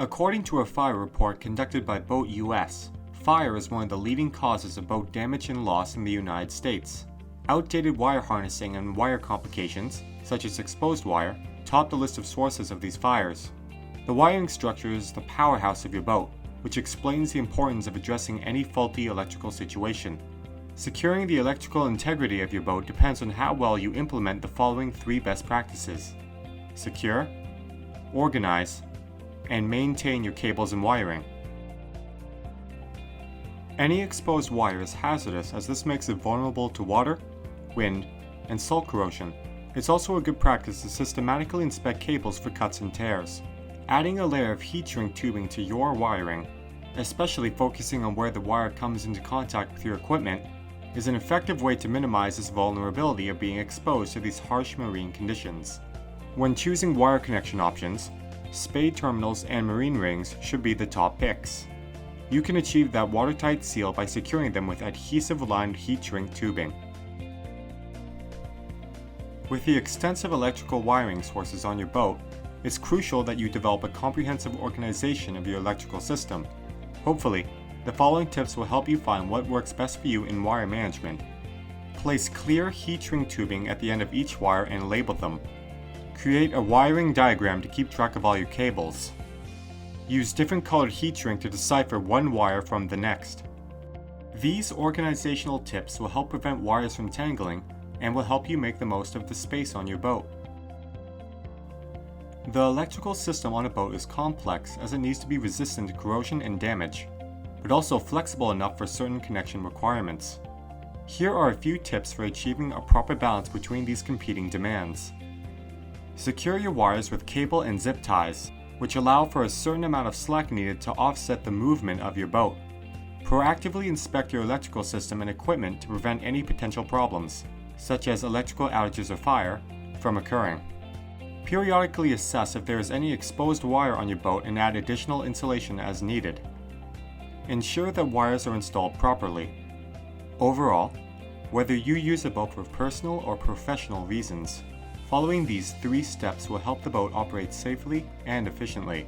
According to a fire report conducted by Boat US, fire is one of the leading causes of boat damage and loss in the United States. Outdated wire harnessing and wire complications, such as exposed wire, top the list of sources of these fires. The wiring structure is the powerhouse of your boat, which explains the importance of addressing any faulty electrical situation. Securing the electrical integrity of your boat depends on how well you implement the following 3 best practices: secure, organize, and maintain your cables and wiring. Any exposed wire is hazardous as this makes it vulnerable to water, wind, and salt corrosion. It's also a good practice to systematically inspect cables for cuts and tears. Adding a layer of heat shrink tubing to your wiring, especially focusing on where the wire comes into contact with your equipment, is an effective way to minimize this vulnerability of being exposed to these harsh marine conditions. When choosing wire connection options, spade terminals and marine rings should be the top picks. You can achieve that watertight seal by securing them with adhesive-lined heat shrink tubing. With the extensive electrical wiring sources on your boat, it's crucial that you develop a comprehensive organization of your electrical system. Hopefully, the following tips will help you find what works best for you in wire management. Place clear heat shrink tubing at the end of each wire and label them. Create a wiring diagram to keep track of all your cables. Use different colored heat shrink to decipher one wire from the next. These organizational tips will help prevent wires from tangling and will help you make the most of the space on your boat. The electrical system on a boat is complex as it needs to be resistant to corrosion and damage, but also flexible enough for certain connection requirements. Here are a few tips for achieving a proper balance between these competing demands. Secure your wires with cable and zip ties, which allow for a certain amount of slack needed to offset the movement of your boat. Proactively inspect your electrical system and equipment to prevent any potential problems, such as electrical outages or fire, from occurring. Periodically assess if there is any exposed wire on your boat and add additional insulation as needed. Ensure that wires are installed properly. Overall, whether you use a boat for personal or professional reasons, following these 3 steps will help the boat operate safely and efficiently.